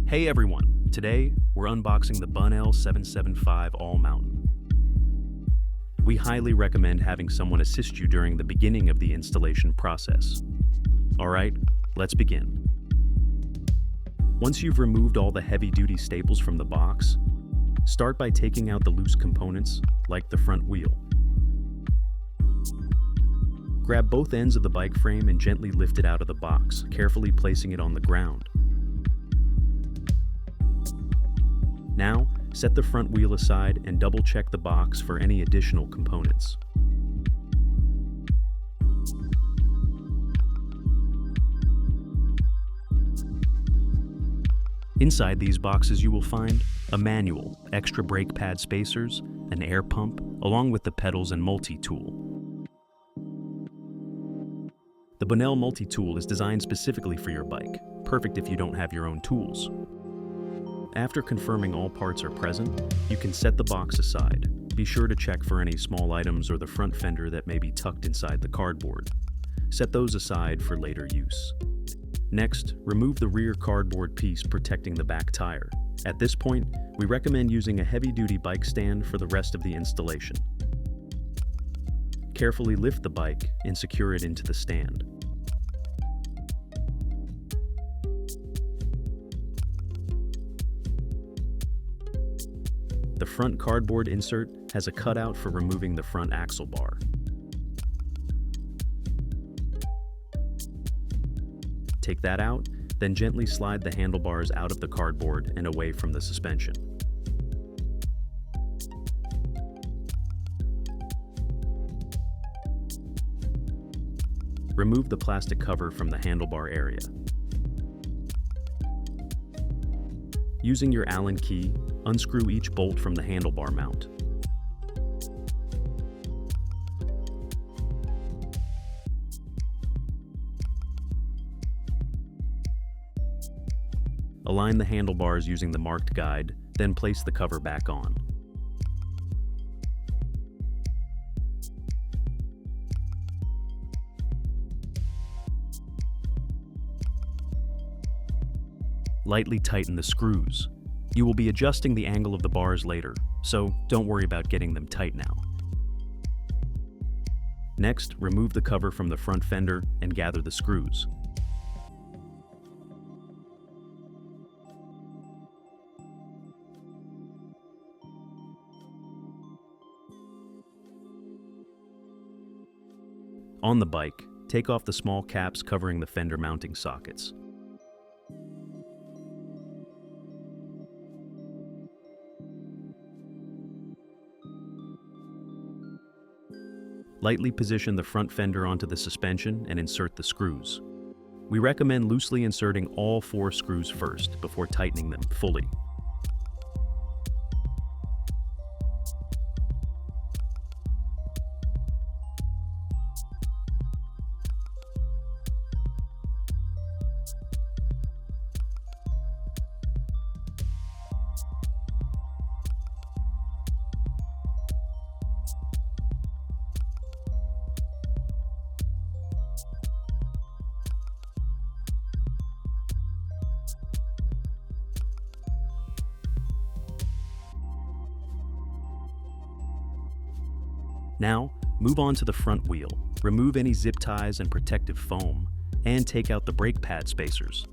Hey everyone, today we're unboxing the Bonnell 775 All Mountain. We highly recommend having someone assist you during the beginning of the installation process. Alright, let's begin. Once you've removed all the heavy-duty staples from the box, start by taking out the loose components, like the front wheel. Grab both ends of the bike frame and gently lift it out of the box, carefully placing it on the ground. Now, set the front wheel aside and double-check the box for any additional components. Inside these boxes you will find a manual, extra brake pad spacers, an air pump, along with the pedals and multi-tool. The Bonnell multi-tool is designed specifically for your bike, perfect if you don't have your own tools. After confirming all parts are present, you can set the box aside. Be sure to check for any small items or the front fender that may be tucked inside the cardboard. Set those aside for later use. Next, remove the rear cardboard piece protecting the back tire. At this point, we recommend using a heavy-duty bike stand for the rest of the installation. Carefully lift the bike and secure it into the stand. The front cardboard insert has a cutout for removing the front axle bar. Take that out, then gently slide the handlebars out of the cardboard and away from the suspension. Remove the plastic cover from the handlebar area. Using your Allen key, unscrew each bolt from the handlebar mount. Align the handlebars using the marked guide, then place the cover back on. Lightly tighten the screws. You will be adjusting the angle of the bars later, so don't worry about getting them tight now. Next, remove the cover from the front fender and gather the screws. On the bike, take off the small caps covering the fender mounting sockets. Lightly position the front fender onto the suspension and insert the screws. We recommend loosely inserting all 4 screws first before tightening them fully. Now, move on to the front wheel. Remove any zip ties and protective foam, and take out the brake pad spacers.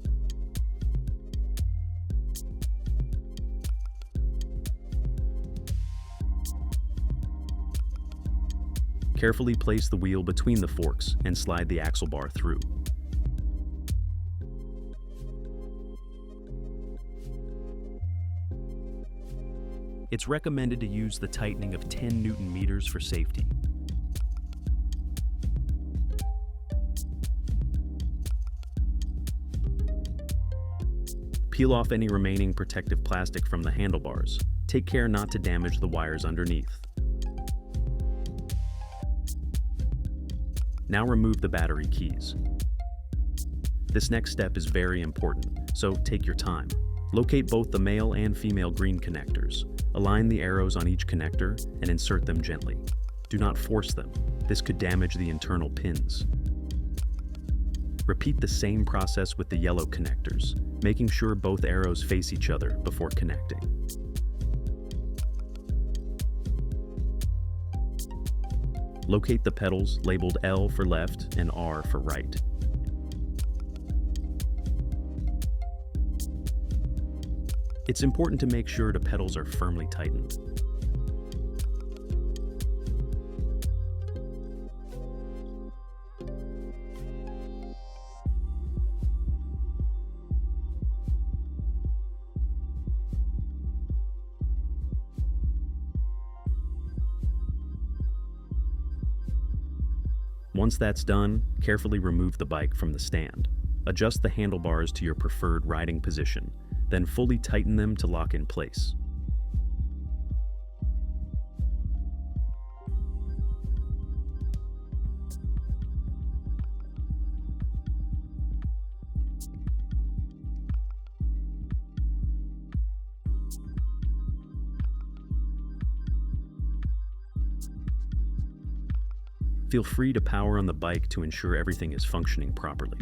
Carefully place the wheel between the forks and slide the axle bar through. It's recommended to use the tightening of 10 Newton meters for safety. Peel off any remaining protective plastic from the handlebars. Take care not to damage the wires underneath. Now remove the battery keys. This next step is very important, so take your time. Locate both the male and female green connectors. Align the arrows on each connector and insert them gently. Do not force them. This could damage the internal pins. Repeat the same process with the yellow connectors. making sure both arrows face each other before connecting. Locate the pedals labeled L for left and R for right. It's important to make sure the pedals are firmly tightened. Once that's done, carefully remove the bike from the stand. Adjust the handlebars to your preferred riding position, then fully tighten them to lock in place. Feel free to power on the bike to ensure everything is functioning properly.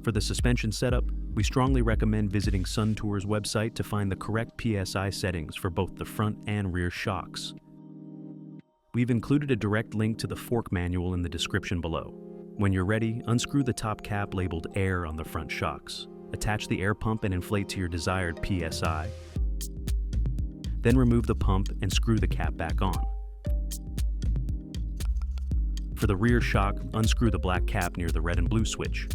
For the suspension setup, we strongly recommend visiting Suntour's website to find the correct PSI settings for both the front and rear shocks. We've included a direct link to the fork manual in the description below. When you're ready, unscrew the top cap labeled Air on the front shocks. Attach the air pump and inflate to your desired PSI. Then remove the pump and screw the cap back on. For the rear shock, unscrew the black cap near the red and blue switch.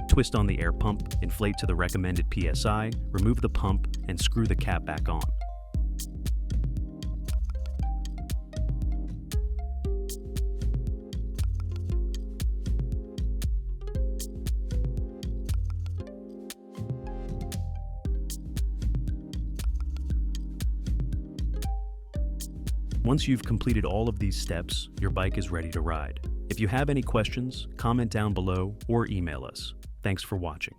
Twist on the air pump, inflate to the recommended PSI, remove the pump, and screw the cap back on. Once you've completed all of these steps, your bike is ready to ride. If you have any questions, comment down below or email us. Thanks for watching.